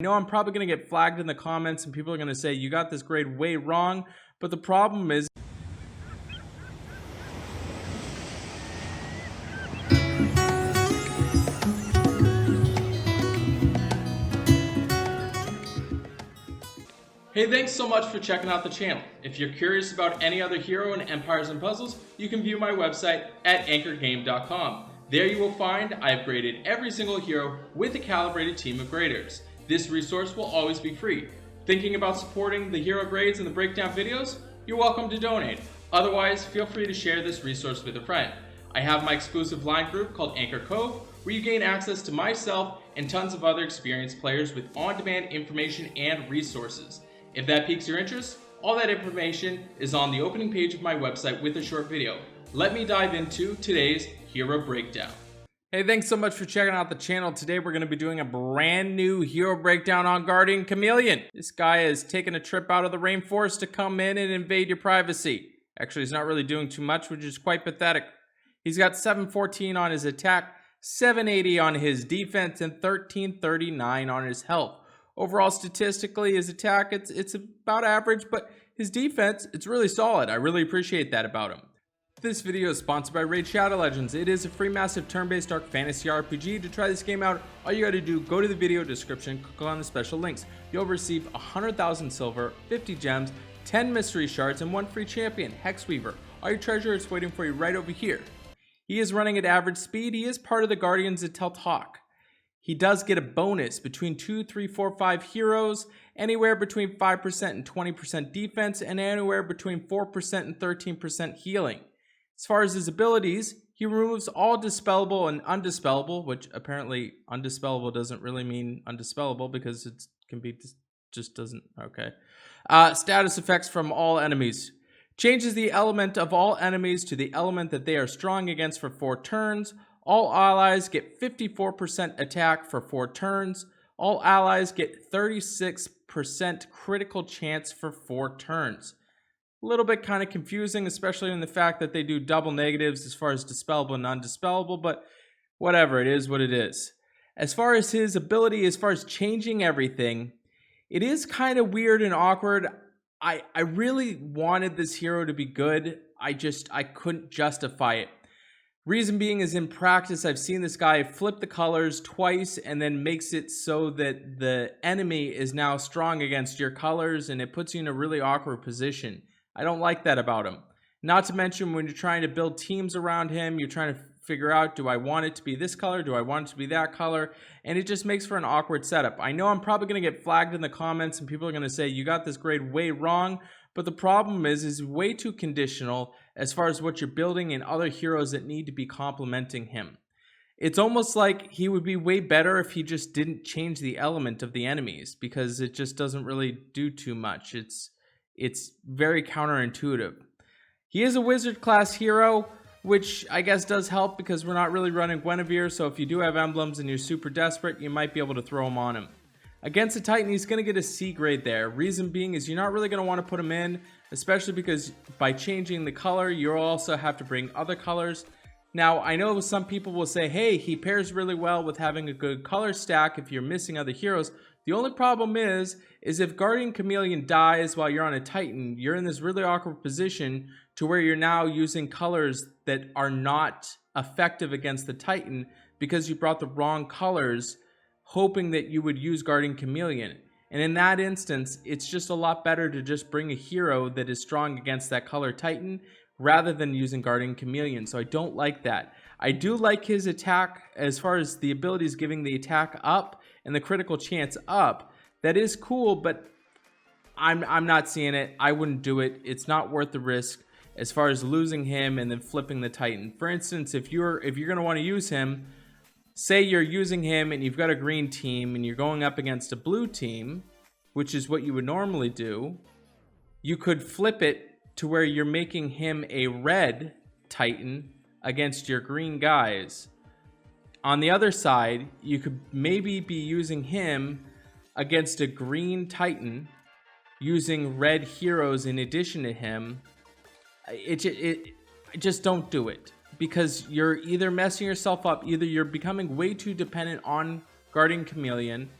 I know I'm probably going to get flagged in the comments and people are going to say you got this grade way wrong, but the problem is hey, thanks so much for checking out the channel. If you're curious about any other hero in Empires and Puzzles, you can view my website at anchorgame.com. There you will find I've graded every single hero with a calibrated team of graders. This resource will always be free. Thinking about supporting the hero grades and the breakdown videos? You're welcome to donate. Otherwise, feel free to share this resource with a friend. I have my exclusive line group called Anchor Cove, where you gain access to myself and tons of other experienced players with on-demand information and resources. If that piques your interest, all that information is on the opening page of my website with a short video. Let me dive into today's hero breakdown. Hey, thanks so much for checking out the channel. Today we're going to be doing a brand new hero breakdown on Guardian Chameleon. This guy is taking a trip out of the rainforest to come in and invade your privacy. Actually, he's not really doing too much, which is quite pathetic. He's got 714 on his attack, 780 on his defense, and 1339 on his health. Overall, statistically, his attack, it's about average, but his defense, it's really solid. I really appreciate that about him. This video is sponsored by Raid Shadow Legends. It is a free massive turn-based dark fantasy RPG. To try this game out, all you gotta do, go to the video description, click on the special links. You'll receive 100,000 silver, 50 gems, 10 mystery shards, and 1 free champion, Hexweaver. All your treasure is waiting for you right over here. He is running at average speed. He is part of the Guardians that tell talk. He does get a bonus between 2, 3, 4, 5 heroes, anywhere between 5% and 20% defense, and anywhere between 4% and 13% healing. As far as his abilities, he removes all dispellable and undispellable, which apparently undispellable doesn't really mean undispellable because it can be just doesn't, okay. Status effects from all enemies. Changes the element of all enemies to the element that they are strong against for 4 turns. All allies get 54% attack for 4 turns. All allies get 36% critical chance for 4 turns. A little bit kind of confusing, especially in the fact that they do double negatives as far as dispellable and undispellable, but whatever, it is what it is. As far as his ability, as far as changing everything, it is kind of weird and awkward. I really wanted this hero to be good. I couldn't justify it. Reason being is in practice, I've seen this guy flip the colors twice and then makes it so that the enemy is now strong against your colors, and it puts you in a really awkward position. I don't like that about him. Not to mention when you're trying to build teams around him, you're trying to figure out, do I want it to be this color? Do I want it to be that color? And it just makes for an awkward setup. I know I'm probably going to get flagged in the comments and people are going to say, you got this grade way wrong. But the problem is way too conditional as far as what you're building and other heroes that need to be complementing him. It's almost like he would be way better if he just didn't change the element of the enemies, because it just doesn't really do too much. It's very counterintuitive. He is a wizard class hero, which I guess does help because we're not really running Guinevere, so if you do have emblems and you're super desperate, you might be able to throw them on him. Against a Titan, he's going to get a C grade there. Reason being is you're not really going to want to put him in, especially because by changing the color, you'll also have to bring other colors. Now, I know some people will say, hey, he pairs really well with having a good color stack if you're missing other heroes. The only problem is if Guardian Chameleon dies while you're on a Titan, you're in this really awkward position to where you're now using colors that are not effective against the Titan because you brought the wrong colors, hoping that you would use Guardian Chameleon. And in that instance, it's just a lot better to just bring a hero that is strong against that color Titan rather than using Guardian Chameleon. So I don't like that. I do like his attack as far as the abilities giving the attack up and the critical chance up. That is cool, but I'm not seeing it. I wouldn't do it. It's not worth the risk as far as losing him and then flipping the Titan. For instance, if you're going to want to use him, say you're using him and you've got a green team and you're going up against a blue team, which is what you would normally do, you could flip it to where you're making him a red Titan against your green guys. On the other side, you could maybe be using him against a green Titan using red heroes in addition to him. Just don't do it. Because you're either messing yourself up, either you're becoming way too dependent on Guardian Chameleon,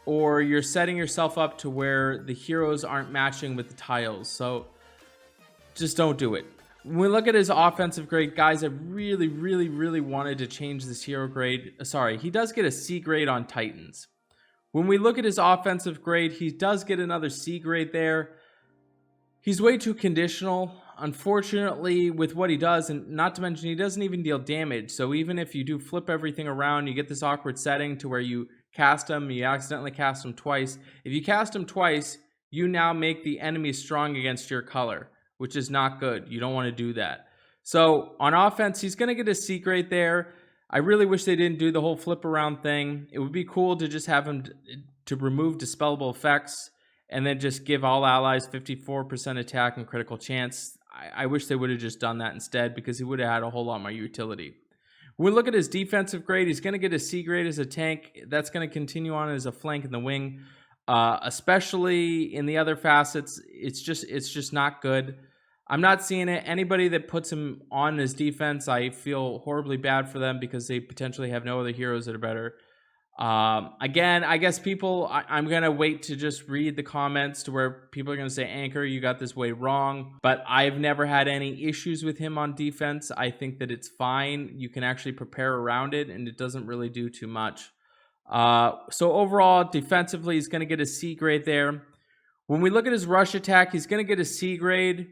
or you're setting yourself up to where the heroes aren't matching with the tiles. So just don't do it. When we look at his offensive grade, guys, I really wanted to change this hero grade. Sorry, he does get a C grade on Titans. When we look at his offensive grade, he does get another C grade there. He's way too conditional, unfortunately, with what he does, and not to mention he doesn't even deal damage. So even if you do flip everything around, you get this awkward setting to where you cast him, you accidentally cast him twice. If you cast him twice, you now make the enemy strong against your color, which is not good. You don't want to do that. So on offense, he's going to get a C grade there. I really wish they didn't do the whole flip around thing. It would be cool to just have him to remove dispellable effects and then just give all allies 54% attack and critical chance. I wish they would have just done that instead, because he would have had a whole lot more utility. When we look at his defensive grade, he's going to get a C grade as a tank. That's going to continue on as a flank in the wing. Especially in the other facets, it's just not good. I'm not seeing it. Anybody that puts him on his defense, I feel horribly bad for them, because they potentially have no other heroes that are better. Again, I guess I'm going to wait to just read the comments to where people are going to say, Anchor, you got this way wrong. But I've never had any issues with him on defense. I think that it's fine. You can actually prepare around it, and it doesn't really do too much. So overall, defensively, he's going to get a C grade there. When we look at his rush attack, he's going to get a C grade.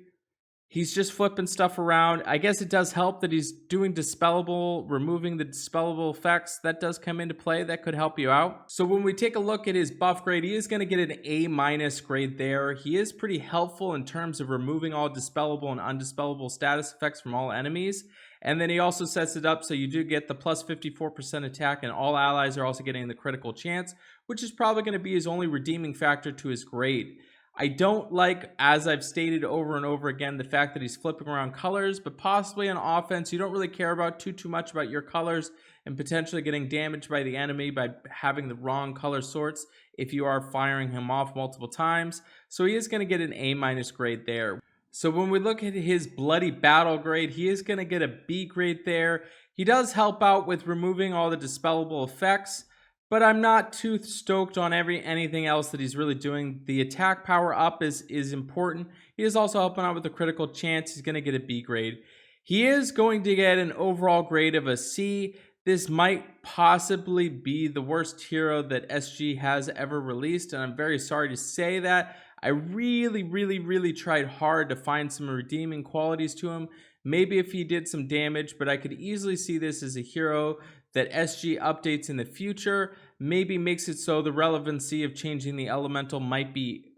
He's just flipping stuff around. I guess it does help that he's doing dispellable, removing the dispellable effects. That does come into play. That could help you out. So when we take a look at his buff grade, he is going to get an A- grade there. He is pretty helpful in terms of removing all dispellable and undispellable status effects from all enemies. And then he also sets it up so you do get the plus 54% attack, and all allies are also getting the critical chance, which is probably going to be his only redeeming factor to his grade. I don't like, as I've stated over and over again, the fact that he's flipping around colors, but possibly on offense, you don't really care about too much about your colors and potentially getting damaged by the enemy by having the wrong color sorts if you are firing him off multiple times. So he is going to get an A- grade there. So when we look at his bloody battle grade, he is going to get a B grade there. He does help out with removing all the dispellable effects, but I'm not too stoked on anything else that he's really doing. The attack power up is important. He is also helping out with the critical chance. He's going to get a B grade. He is going to get an overall grade of a C. This might possibly be the worst hero that SG has ever released, and I'm very sorry to say that. I really tried hard to find some redeeming qualities to him. Maybe if he did some damage, but I could easily see this as a hero that SG updates in the future, maybe makes it so the relevancy of changing the elemental might be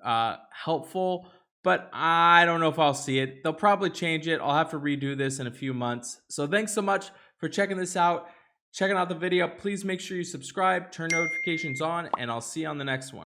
helpful, but I don't know if I'll see it. They'll probably change it. I'll have to redo this in a few months. So thanks so much for checking this out, checking out the video. Please make sure you subscribe, turn notifications on, and I'll see you on the next one.